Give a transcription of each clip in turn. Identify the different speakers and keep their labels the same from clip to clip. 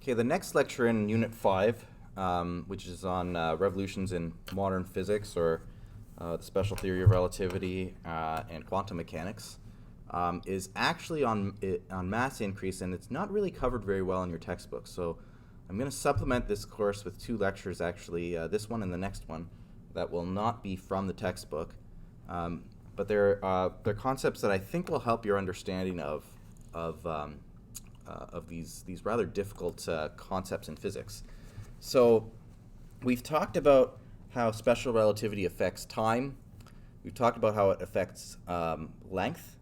Speaker 1: Okay, the next lecture in Unit 5, which is on revolutions in modern physics, or the special theory of relativity and quantum mechanics, is actually on mass increase, and it's not really covered very well in your textbook. So I'm going to supplement this course with two lectures, actually, this one and the next one, that will not be from the textbook. But they're concepts that I think will help your understanding of these rather difficult concepts in physics. So we've talked about how special relativity affects time. We've talked about how it affects length.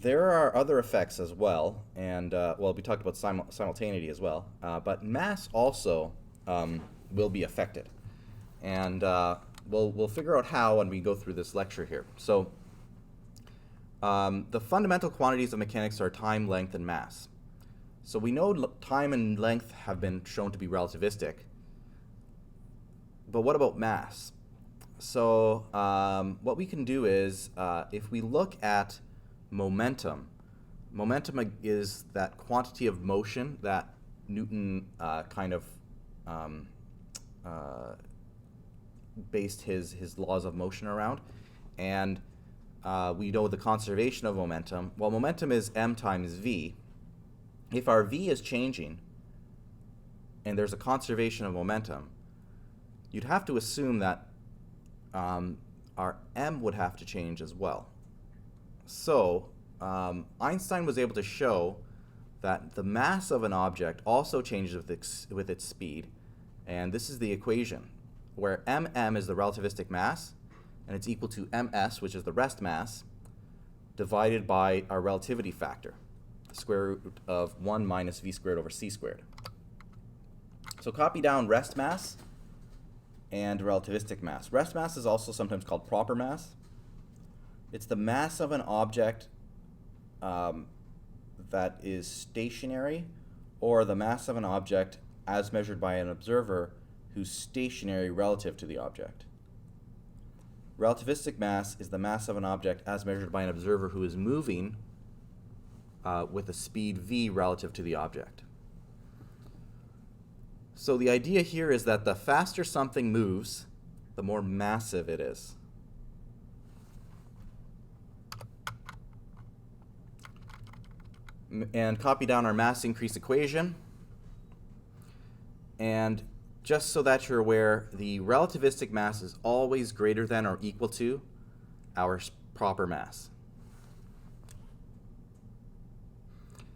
Speaker 1: There are other effects as well, and well, we talked about simultaneity as well, but mass also will be affected. And we'll figure out how when we go through this lecture here. So the fundamental quantities of mechanics are time, length, and mass. So we know time and length have been shown to be relativistic, but what about mass? So what we can do is, if we look at momentum is that quantity of motion that Newton kind of based his laws of motion around, and we know the conservation of momentum. Well, momentum is m times v. If our v is changing and there's a conservation of momentum, you'd have to assume that our m would have to change as well. So Einstein was able to show that the mass of an object also changes with its speed, and this is the equation where mm is the relativistic mass, and it's equal to ms, which is the rest mass, divided by our relativity factor, the square root of 1 minus v squared over c squared. So copy down rest mass and relativistic mass. Rest mass is also sometimes called proper mass. It's the mass of an object that is stationary, or the mass of an object as measured by an observer who's stationary relative to the object. Relativistic mass is the mass of an object as measured by an observer who is moving with a speed v relative to the object. So the idea here is that the faster something moves, the more massive it is. And copy down our mass increase equation. And just so that you're aware, the relativistic mass is always greater than or equal to our proper mass.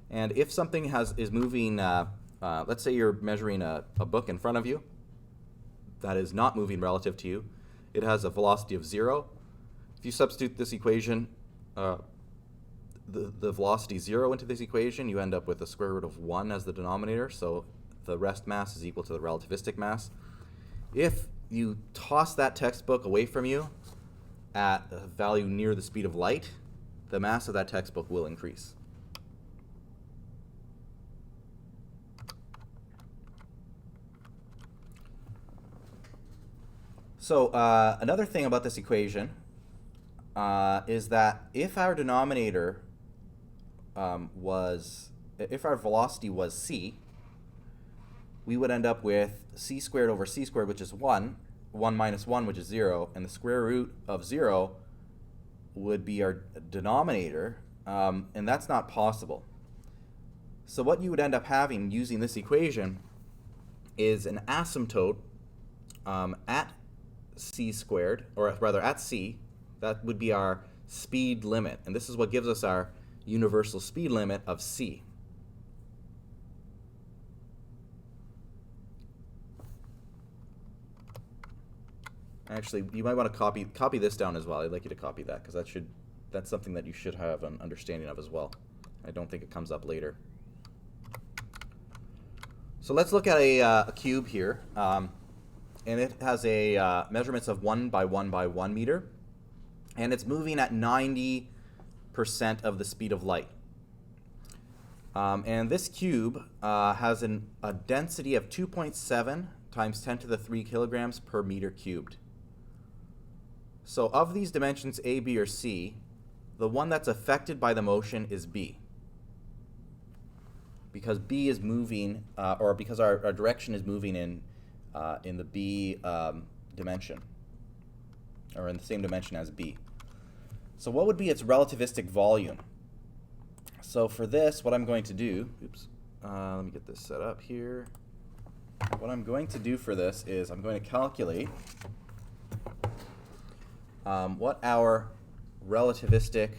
Speaker 1: And if something is moving, let's say you're measuring a book in front of you that is not moving relative to you, it has a velocity of 0. If you substitute this equation, the velocity 0 into this equation, you end up with the square root of 1 as the denominator. So the rest mass is equal to the relativistic mass. If you toss that textbook away from you at a value near the speed of light, the mass of that textbook will increase. So another thing about this equation is that if our denominator if our velocity was c, we would end up with c squared over c squared, which is 1, 1 minus 1, which is 0, and the square root of 0 would be our denominator, and that's not possible. So what you would end up having using this equation is an asymptote at c squared, or rather at c. That would be our speed limit, and this is what gives us our universal speed limit of c. Actually, you might want to copy this down as well. I'd like you to copy that, because that's something that you should have an understanding of as well. I don't think it comes up later. So let's look at a cube here, and it has a measurements of 1 by 1 by 1 meter, and it's moving at 90% of the speed of light. And this cube has a density of 2.7 times 10 to the 3 kilograms per meter cubed. So of these dimensions A, B, or C, the one that's affected by the motion is B. because B is moving, or because our direction is moving in the B dimension, or in the same dimension as B. So what would be its relativistic volume? So for this, what I'm going to do, let me get this set up here. What I'm going to do for this is I'm going to calculate what our relativistic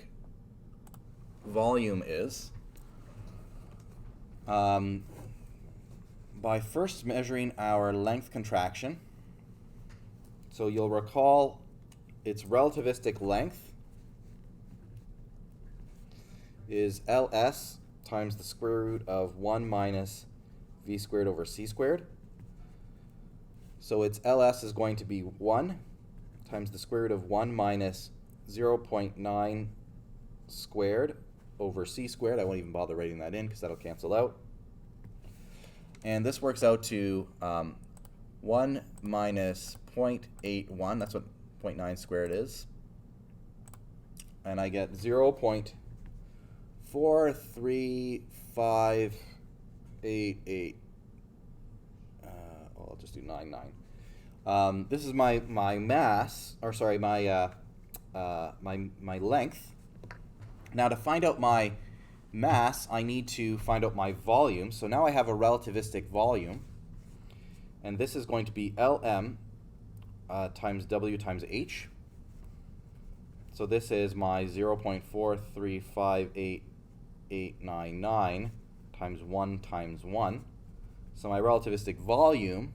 Speaker 1: volume is by first measuring our length contraction. So you'll recall its relativistic length is Ls times the square root of 1 minus v squared over c squared. So its Ls is going to be 1 times the square root of 1 minus 0.9 squared over c squared. I won't even bother writing that in because that'll cancel out. And this works out to 1 minus 0.81. That's what 0.9 squared is. And I get 0.43588. I'll just do 99. This is my mass, or sorry, my length. Now to find out my mass, I need to find out my volume. So now I have a relativistic volume, and this is going to be Lm times W times H. So this is my 0.4358899 times 1 times 1. So my relativistic volume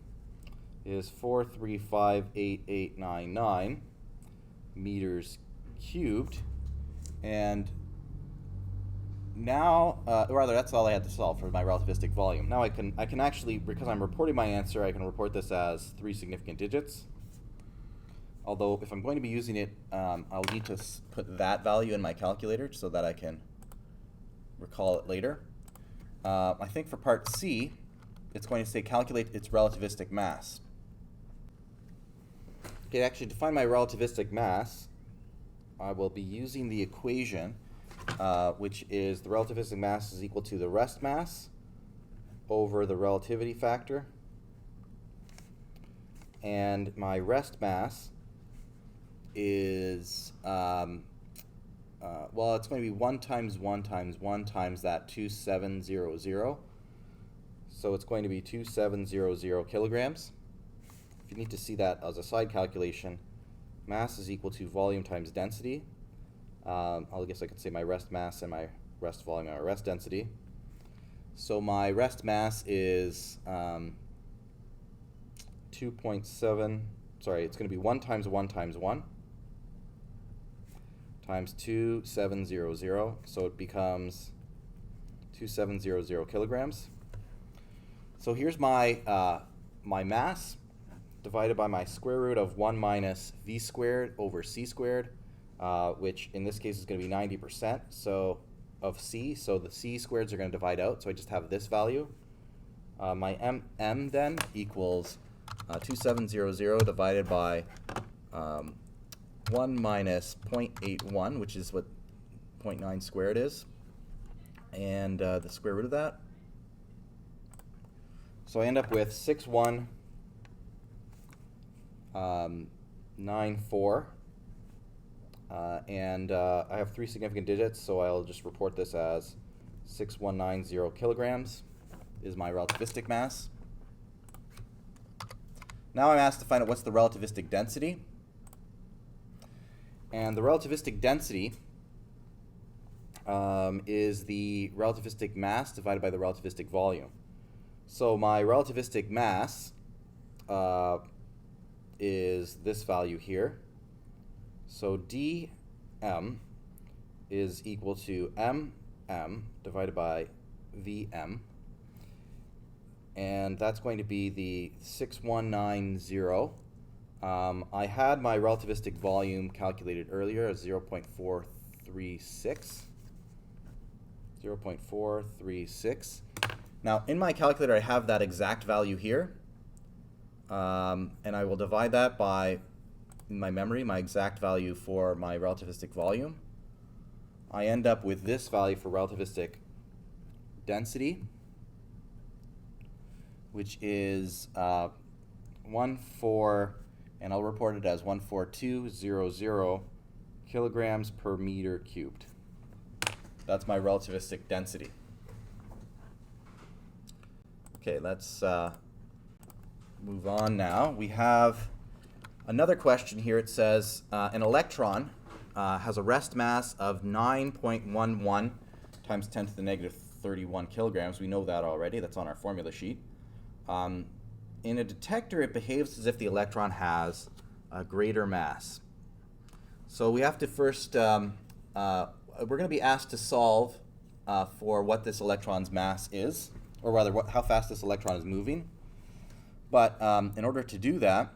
Speaker 1: is 4358899 meters cubed. And now, rather, that's all I had to solve for my relativistic volume. Now I can actually, because I'm reporting my answer, I can report this as 3 significant digits. Although if I'm going to be using it, I'll need to put that value in my calculator so that I can recall it later. I think for part C, it's going to say calculate its relativistic mass. Okay, actually to find my relativistic mass, I will be using the equation, which is the relativistic mass is equal to the rest mass over the relativity factor. And my rest mass is, well, it's going to be 1 times 1 times 1 times that 2700. So it's going to be 2700 kilograms. If you need to see that as a side calculation, mass is equal to volume times density. I guess I could say my rest mass and my rest volume and my rest density. So my rest mass is 2.7, sorry, it's going to be 1 times 1 times 1 times 2700, so it becomes 2700 kilograms. So here's my my mass divided by my square root of 1 minus v squared over c squared, which in this case is going to be 90% so of c, so the c squareds are going to divide out, so I just have this value. My m then equals 2700 divided by 1 minus 0.81, which is what 0.9 squared is, and the square root of that. So I end up with 6194, and I have 3 significant digits, so I'll just report this as 6190 kilograms is my relativistic mass. Now I'm asked to find out what's the relativistic density. And the relativistic density is the relativistic mass divided by the relativistic volume. So my relativistic mass is this value here. So dm is equal to mm divided by vm. And that's going to be the 6190. I had my relativistic volume calculated earlier as 0.436. 0.436. Now, in my calculator, I have that exact value here. And I will divide that by, in my memory, my exact value for my relativistic volume. I end up with this value for relativistic density. which is 14, and I'll report it as 14200 kilograms per meter cubed. That's my relativistic density. Okay, let's move on now. We have another question here. It says an electron has a rest mass of 9.11 times 10 to the negative 31 kilograms. We know that already. That's on our formula sheet. In a detector, it behaves as if the electron has a greater mass. So we have to first, we're going to be asked to solve for what this electron's mass is, or rather how fast this electron is moving. But in order to do that,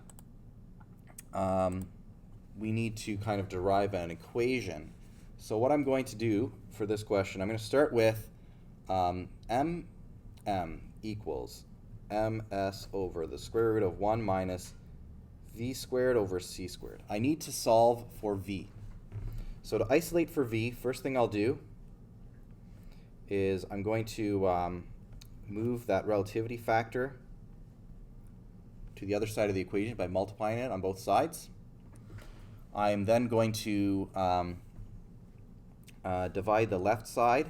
Speaker 1: we need to kind of derive an equation. So what I'm going to do for this question, I'm going to start with mm equals ms over the square root of 1 minus v squared over c squared. I need to solve for v. So to isolate for v, first thing I'll do is I'm going to move that relativity factor to the other side of the equation by multiplying it on both sides. I'm then going to divide the left side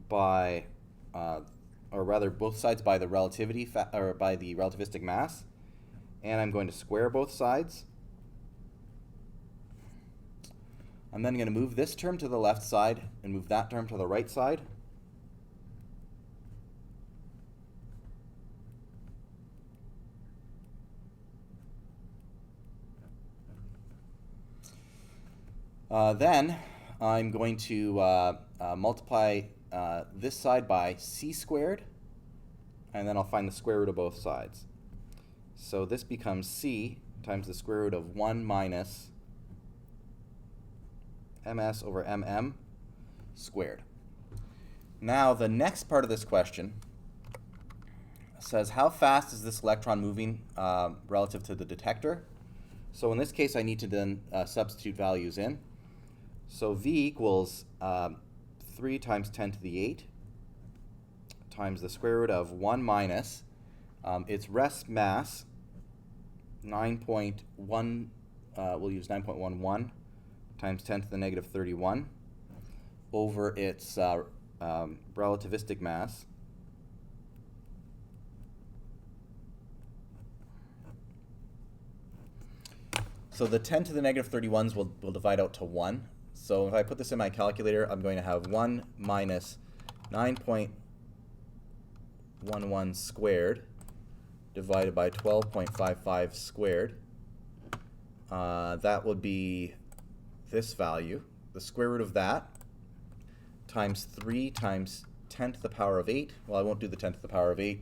Speaker 1: by, or rather both sides by the relativity or by the relativistic mass, and I'm going to square both sides. I'm then going to move this term to the left side and move that term to the right side. Then I'm going to multiply this side by c squared, and then I'll find the square root of both sides. So this becomes c times the square root of 1 minus ms over mm squared. Now the next part of this question says how fast is this electron moving relative to the detector. So in this case I need to then substitute values in. So v equals 3 times 10 to the 8 times the square root of 1 minus its rest mass, 9.1, we'll use 9.11 times 10 to the negative 31 over its relativistic mass. So the 10 to the negative 31s will divide out to 1. So if I put this in my calculator, I'm going to have 1 minus 9.11 squared divided by 12.55 squared. That would be this value, the square root of that, times 3 times 10 to the power of 8. Well, I won't do the 10 to the power of 8.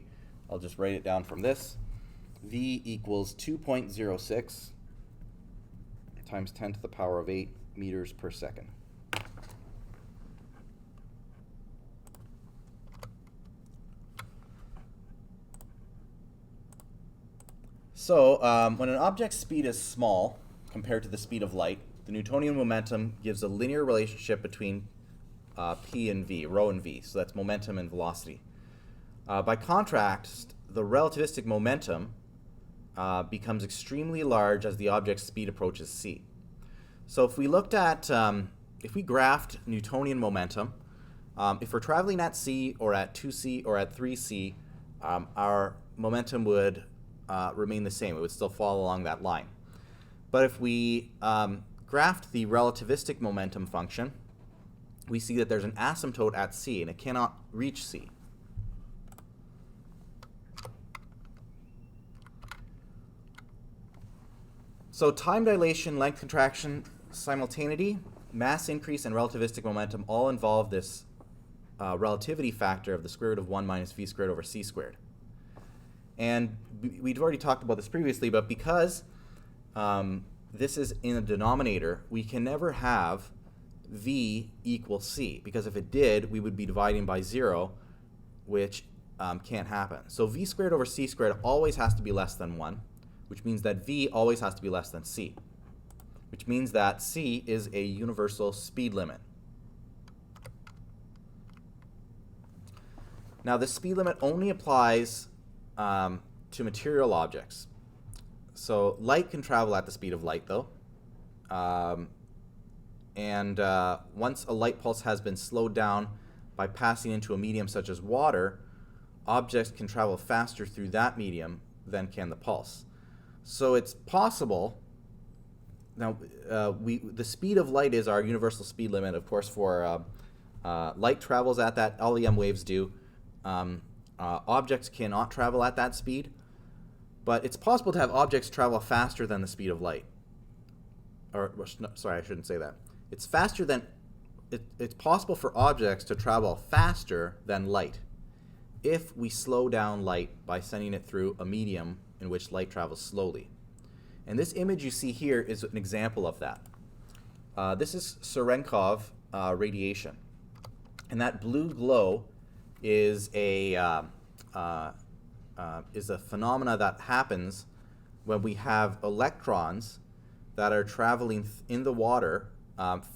Speaker 1: I'll just write it down from this. V equals 2.06 times 10 to the power of 8 meters per second. So when an object's speed is small compared to the speed of light, the Newtonian momentum gives a linear relationship between p and v, rho and v. So that's momentum and velocity. By contrast, the relativistic momentum becomes extremely large as the object's speed approaches c. So if we looked at, if we graphed Newtonian momentum, if we're traveling at c or at 2c or at 3c, our momentum would remain the same. It would still follow along that line. But if we graphed the relativistic momentum function, we see that there's an asymptote at c, and it cannot reach c. So time dilation, length contraction, simultaneity, mass increase, and relativistic momentum all involve this relativity factor of the square root of 1 minus v squared over c squared. And we'd already talked about this previously, but because this is in a denominator, we can never have v equal c, because if it did, we would be dividing by 0, which can't happen. So v squared over c squared always has to be less than 1, which means that v always has to be less than c, which means that c is a universal speed limit. Now, the speed limit only applies to material objects. So light can travel at the speed of light, though. Once a light pulse has been slowed down by passing into a medium such as water, objects can travel faster through that medium than can the pulse. So it's possible. Now, the speed of light is our universal speed limit, of course, for light travels at that, all EM waves do. Objects cannot travel at that speed, but it's possible to have objects travel faster than the speed of light. Sorry, I shouldn't say that. It's possible for objects to travel faster than light if we slow down light by sending it through a medium in which light travels slowly. And this image you see here is an example of that. This is Cherenkov radiation. And that blue glow is a phenomena that happens when we have electrons that are traveling in the water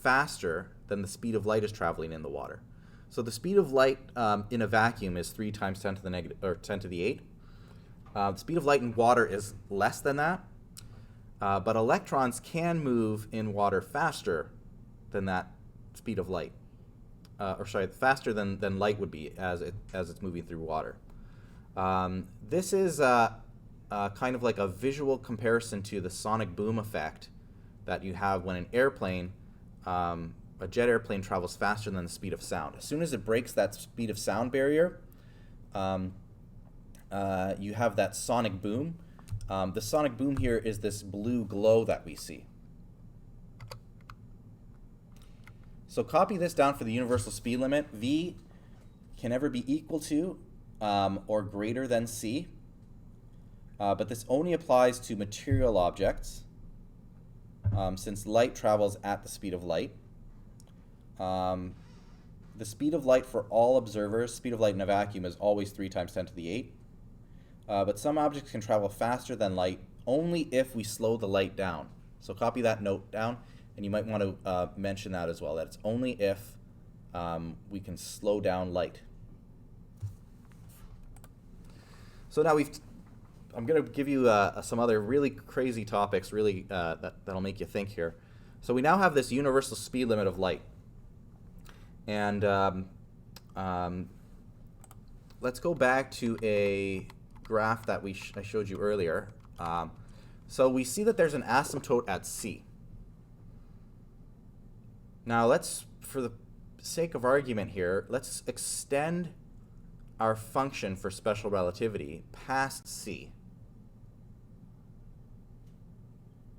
Speaker 1: faster than the speed of light is traveling in the water. So the speed of light in a vacuum is 3 times 10 to the negative, or 10 to the 8. The speed of light in water is less than that, but electrons can move in water faster than that speed of light. Faster than light would be as it's moving through water. This is kind of like a visual comparison to the sonic boom effect that you have when an airplane, a jet airplane, travels faster than the speed of sound. As soon as it breaks that speed of sound barrier, you have that sonic boom. The sonic boom here is this blue glow that we see. So copy this down for the universal speed limit. V can never be equal to or greater than c, but this only applies to material objects since light travels at the speed of light. The speed of light for all observers, speed of light in a vacuum, is always 3 times 10 to the 8. But some objects can travel faster than light only if we slow the light down. So copy that note down. And you might want to mention that as well, that it's only if we can slow down light. So now I'm going to give you some other really crazy topics, really that'll make you think here. So we now have this universal speed limit of light. And let's go back to a graph that I showed you earlier. So we see that there's an asymptote at c. Now let's, for the sake of argument here, let's extend our function for special relativity past c.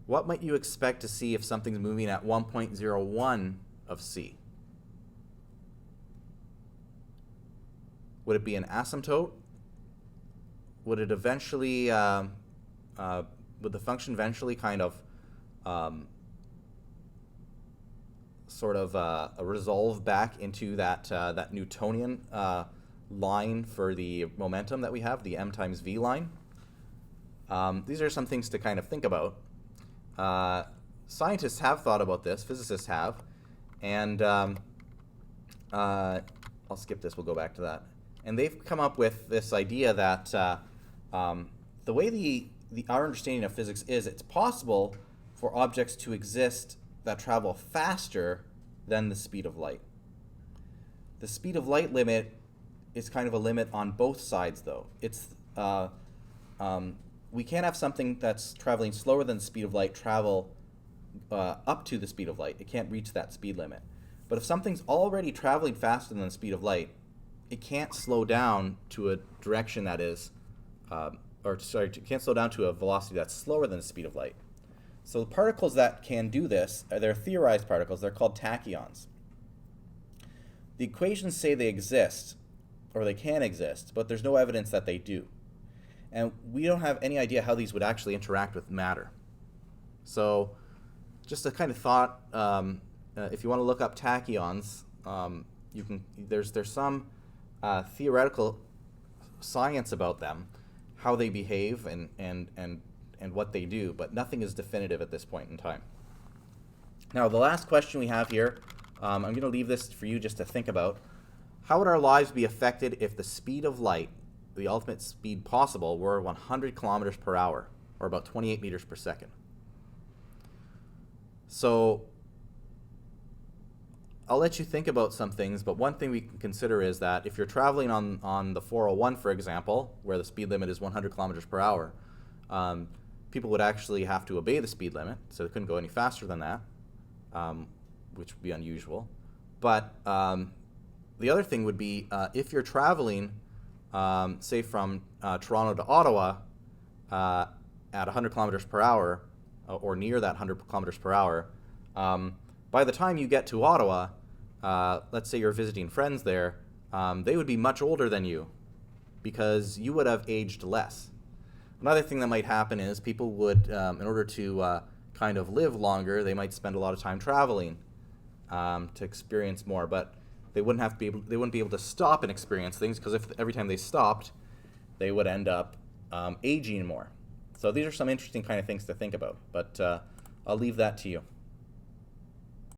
Speaker 1: What might you expect to see if something's moving at 1.01 of c? Would it be an asymptote? Would it eventually, would the function eventually kind of resolve back into that Newtonian line for the momentum that we have, the m times v line? These are some things to kind of think about. Scientists have thought about this, physicists have, and I'll skip this, we'll go back to that. And they've come up with this idea that the way our understanding of physics is, it's possible for objects to exist that travel faster than the speed of light. The speed of light limit is kind of a limit on both sides, though. It's we can't have something that's traveling slower than the speed of light travel up to the speed of light. It can't reach that speed limit. But if something's already traveling faster than the speed of light, it can't slow down to a direction that is, it can't slow down to a velocity that's slower than the speed of light. So the particles that can do this, they're theorized particles. They're called tachyons. The equations say they exist, or they can exist, but there's no evidence that they do. And we don't have any idea how these would actually interact with matter. So just a kind of thought, if you want to look up tachyons, there's some theoretical science about them, how they behave and what they do, but nothing is definitive at this point in time. Now, the last question we have here, I'm going to leave this for you just to think about. How would our lives be affected if the speed of light, the ultimate speed possible, were 100 kilometers per hour, or about 28 meters per second? So I'll let you think about some things, but one thing we can consider is that if you're traveling on the 401, for example, where the speed limit is 100 kilometers per hour, people would actually have to obey the speed limit, so they couldn't go any faster than that, which would be unusual. But the other thing would be if you're traveling, say from Toronto to Ottawa at 100 kilometers per hour, or near that 100 kilometers per hour, by the time you get to Ottawa, let's say you're visiting friends there, they would be much older than you because you would have aged less. Another thing that might happen is people would, in order to kind of live longer, they might spend a lot of time traveling to experience more, but they wouldn't be able to stop and experience things, because if every time they stopped, they would end up aging more. So these are some interesting kind of things to think about, but I'll leave that to you.